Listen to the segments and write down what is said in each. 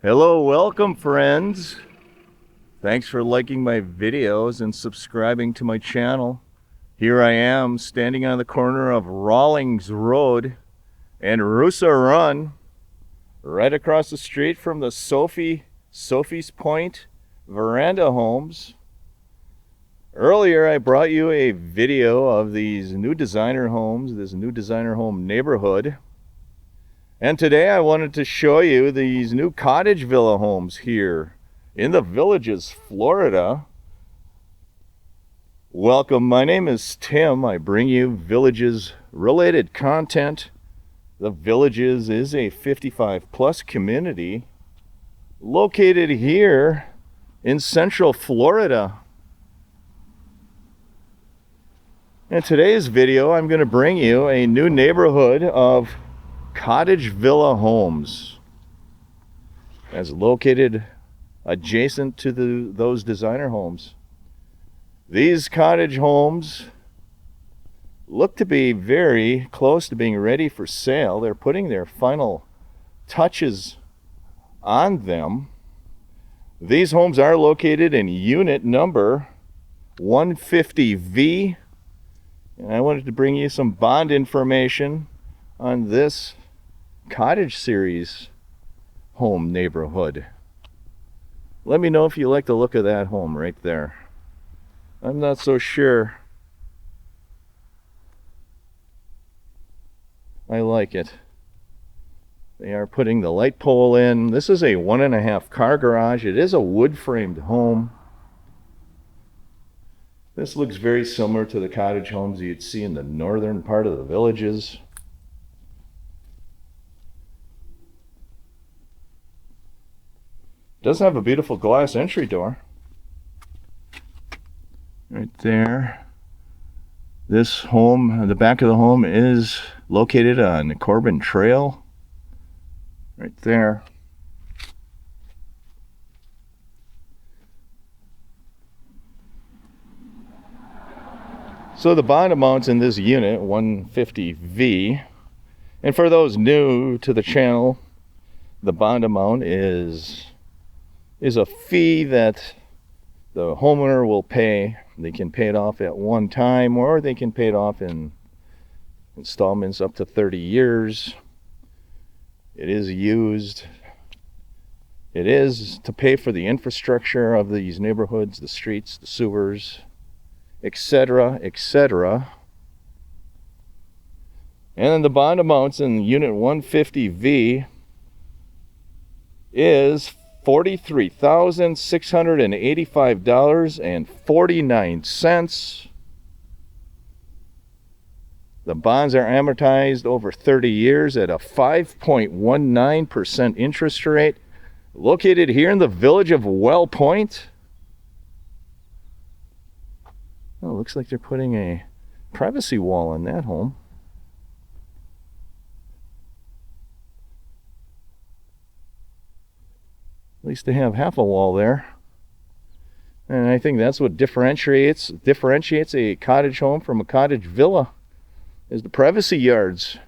Hello, welcome friends. Thanks for liking my videos and subscribing to my channel. Here I am standing on the corner of Rawlings Road and Rusa Run, right across the street from the Sophie's Point Veranda Homes. Earlier I brought you a video of these new designer homes, this new designer home neighborhood. And today I wanted to show you these new cottage villa homes here in the Villages, Florida. Welcome, my name is Tim. I bring you Villages related content. The Villages is a 55 plus community located here in Central Florida. In today's video, I'm going to bring you a new neighborhood of cottage villa homes as located adjacent to those designer homes. These cottage homes look to be very close to being ready for sale. They're putting their final touches on them. These homes are located in unit number 150V, and I wanted to bring you some bond information on this cottage series home neighborhood. Let me know if you like the look of that home right there. I'm not so sure I like it. They are putting the light pole in. This is a 1.5 car garage. It is a wood framed home. This looks very similar to the cottage homes you'd see in the northern part of the Villages. Does have a beautiful glass entry door right there. This home, the back of the home is located on Corbin Trail right there. So the bond amounts in this unit, 150V, and for those new to the channel, the bond amount is a fee that the homeowner will pay. They can pay it off at one time, or they can pay it off in installments up to 30 years. It is to pay for the infrastructure of these neighborhoods, the streets, the sewers, etc., etc. And then the bond amounts in unit 150V is $43,685.49. The bonds are amortized over 30 years at a 5.19% interest rate, located here in the village of Well Point. Oh, looks like they're putting a privacy wall in that home. At least they have half a wall there. And I think that's what differentiates a cottage home from a cottage villa, is the privacy yards.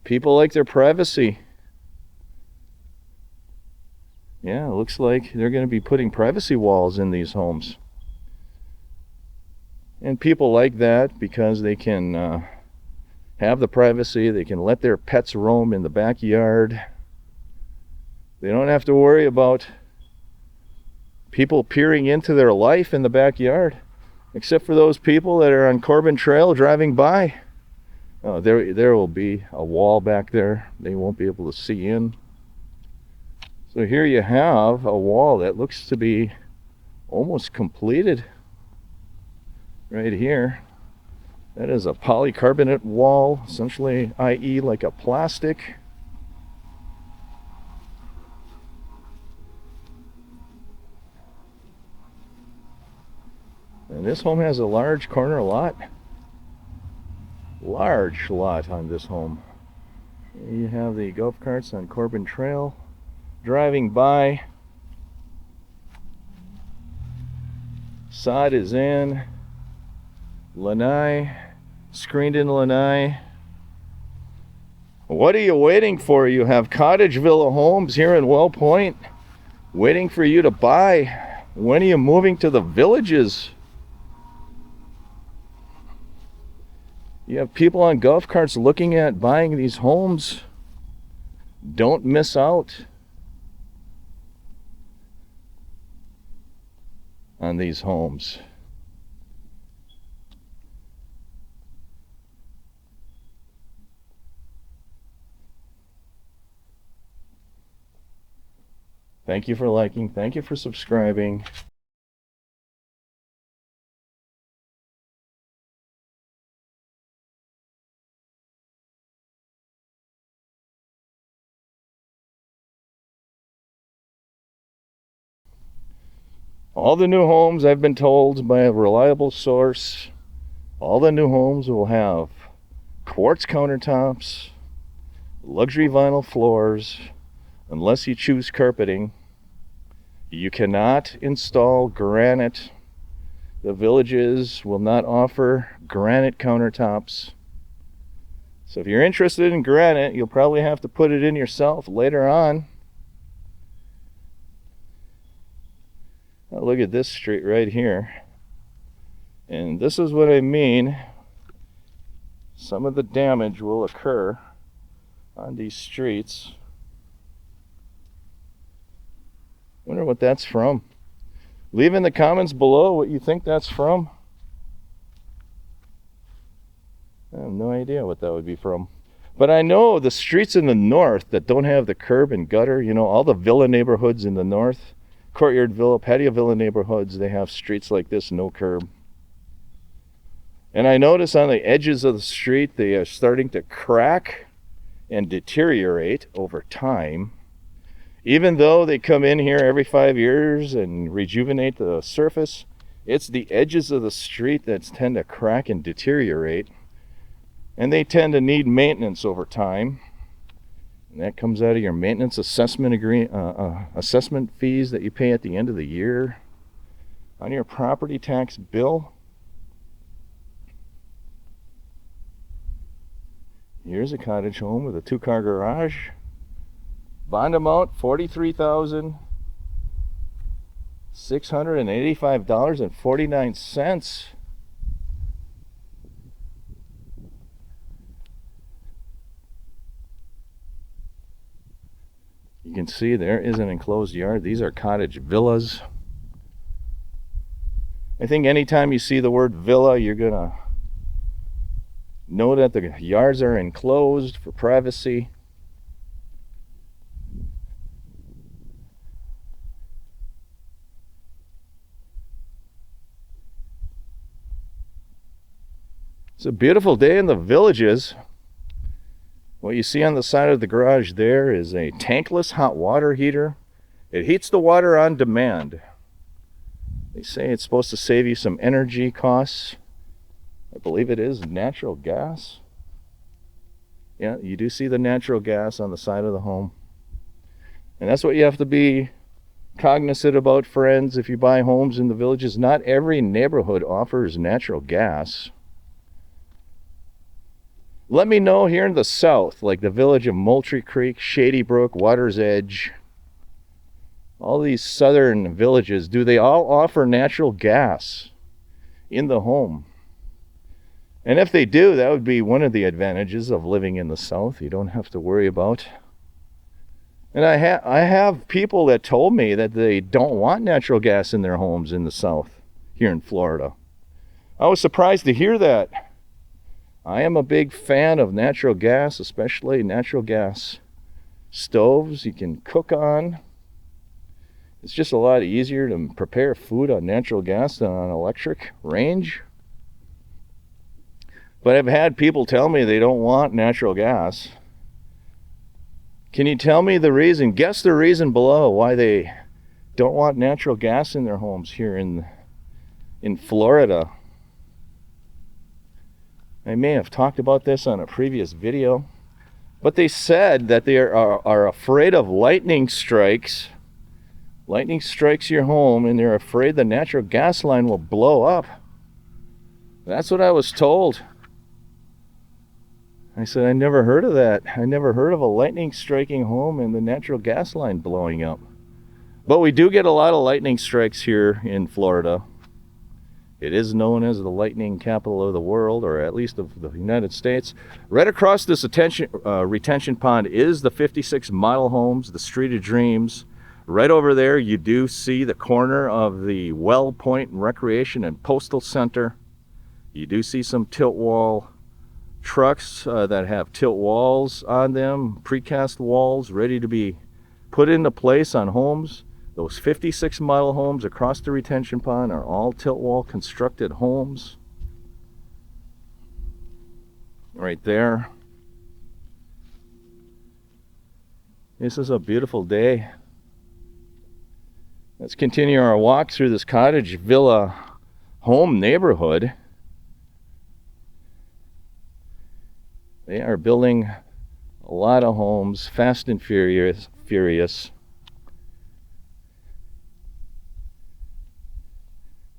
People like their privacy. Yeah, it looks like they're going to be putting privacy walls in these homes. And people like that because they can have the privacy. They can let their pets roam in the backyard. They don't have to worry about people peering into their life in the backyard, except for those people that are on Corbin Trail driving by. There will be a wall back there. They won't be able to see in. So here you have a wall that looks to be almost completed right here. That is a polycarbonate wall, essentially, i.e. like a plastic. And this home has a large corner lot. Large lot on this home. You have the golf carts on Corbin Trail driving by. Sod is in. Lanai, screened in lanai. What are you waiting for? You have cottage villa homes here in Well Point waiting for you to buy. When are you moving to the villages? You have people on golf carts looking at buying these homes. Don't miss out on these homes. Thank you for liking. Thank you for subscribing. All the new homes, I've been told by a reliable source, all the new homes will have quartz countertops, luxury vinyl floors, unless you choose carpeting. You cannot install granite. The villages will not offer granite countertops. So if you're interested in granite, you'll probably have to put it in yourself later on. Now look at this street right here. And this is what I mean. Some of the damage will occur on these streets. Wonder what that's from. Leave in the comments below what you think that's from. I have no idea what that would be from. But I know the streets in the north that don't have the curb and gutter, you know, all the villa neighborhoods in the north, courtyard villa, patio villa neighborhoods, they have streets like this, no curb. And I notice on the edges of the street, they are starting to crack and deteriorate over time. Even though they come in here every 5 years and rejuvenate the surface, it's the edges of the street that tend to crack and deteriorate. And they tend to need maintenance over time. And that comes out of your maintenance assessment assessment fees that you pay at the end of the year on your property tax bill. Here's a cottage home with a 2-car garage. Bond amount $43,685.49. You can see there is an enclosed yard. These are cottage villas. I think anytime you see the word villa, you're gonna know that the yards are enclosed for privacy. It's a beautiful day in the villages. What you see on the side of the garage there is a tankless hot water heater. It heats the water on demand. They say it's supposed to save you some energy costs. I believe it is natural gas. Yeah, you do see the natural gas on the side of the home. And that's what you have to be cognizant about, friends, if you buy homes in the villages. Not every neighborhood offers natural gas. Let me know here in the south, like the village of Moultrie Creek, Shady Brook, Water's Edge, all these southern villages, do they all offer natural gas in the home? And if they do, that would be one of the advantages of living in the south. You don't have to worry about. And I have people that told me that they don't want natural gas in their homes in the south, here in Florida. I was surprised to hear that. I am a big fan of natural gas, especially natural gas stoves you can cook on. It's just a lot easier to prepare food on natural gas than on electric range. But I've had people tell me they don't want natural gas. Can you tell me the reason? Guess the reason below why they don't want natural gas in their homes here in Florida. I may have talked about this on a previous video, but they said that they are afraid of lightning strikes. Lightning strikes your home and they're afraid the natural gas line will blow up. That's what I was told. I said, I never heard of that. I never heard of a lightning striking home and the natural gas line blowing up. But we do get a lot of lightning strikes here in Florida. It is known as the lightning capital of the world, or at least of the United States. Right across this retention pond is the 56 model homes, the Street of Dreams. Right over there, you do see the corner of the Well Point Recreation and Postal Center. You do see some tilt wall trucks that have tilt walls on them, precast walls ready to be put into place on homes. Those 56 model homes across the retention pond are all tilt wall constructed homes. Right there. This is a beautiful day. Let's continue our walk through this cottage villa home neighborhood. They are building a lot of homes, fast and furious.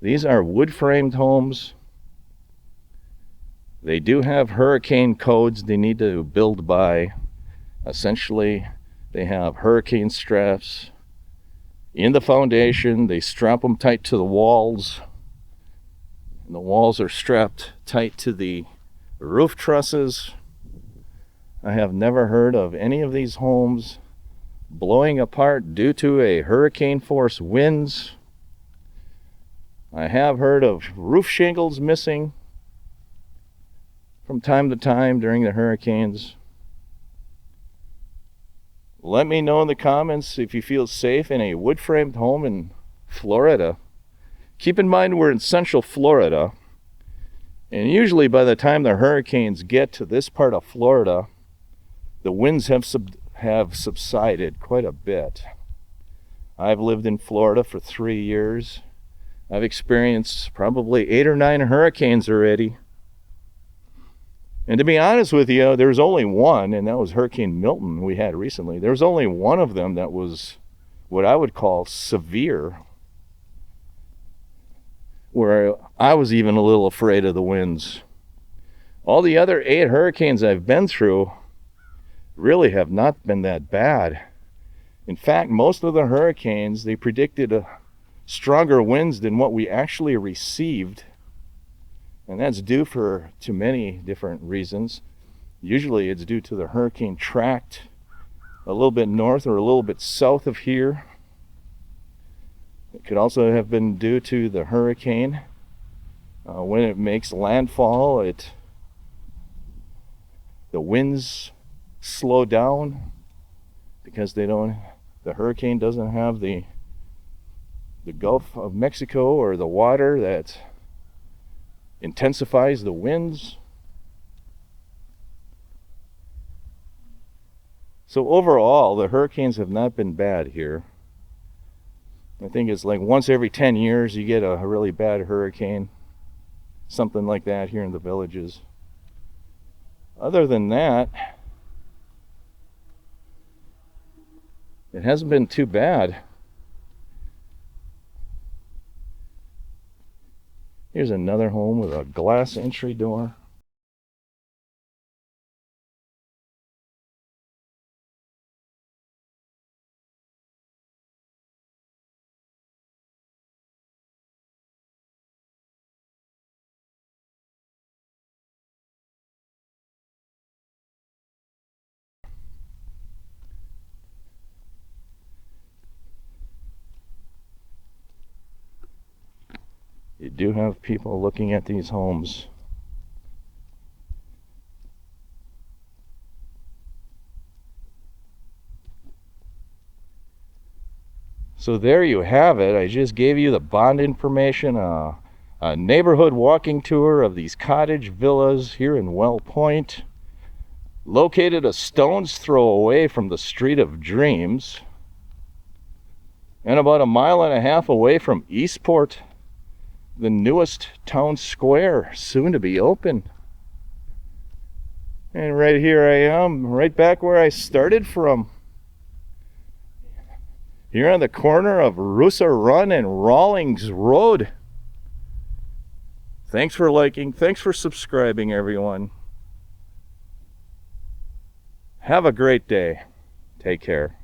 These are wood-framed homes. They do have hurricane codes they need to build by. Essentially, they have hurricane straps in the foundation. They strap them tight to the walls. And the walls are strapped tight to the roof trusses. I have never heard of any of these homes blowing apart due to a hurricane force winds. I have heard of roof shingles missing from time to time during the hurricanes. Let me know in the comments if you feel safe in a wood-framed home in Florida. Keep in mind we're in Central Florida, and usually by the time the hurricanes get to this part of Florida, the winds have subsided quite a bit. I've lived in Florida for 3 years. I've experienced probably 8 or 9 hurricanes already. And to be honest with you, there's only one, and that was Hurricane Milton we had recently. There's only one of them that was what I would call severe, where I was even a little afraid of the winds. All the other 8 hurricanes I've been through really have not been that bad. In fact, most of the hurricanes, they predicted stronger winds than what we actually received. And that's due to many different reasons. Usually it's due to the hurricane tract a little bit north or a little bit south of here. It could also have been due to the hurricane. When it makes landfall, the winds slow down because the hurricane doesn't have the Gulf of Mexico or the water that intensifies the winds. So overall, the hurricanes have not been bad here. I think it's like once every 10 years you get a really bad hurricane, something like that here in the Villages. Other than that, it hasn't been too bad. Here's another home with a glass entry door. You do have people looking at these homes. So there you have it. I just gave you the bond information, a neighborhood walking tour of these cottage villas here in Well Point, located a stone's throw away from the Street of Dreams, and about 1.5 miles away from Eastport, the newest town square, soon to be open. And right here I am, right back where I started from. Here on the corner of Rusa Run and Rawlings Road. Thanks for liking, thanks for subscribing, everyone. Have a great day. Take care.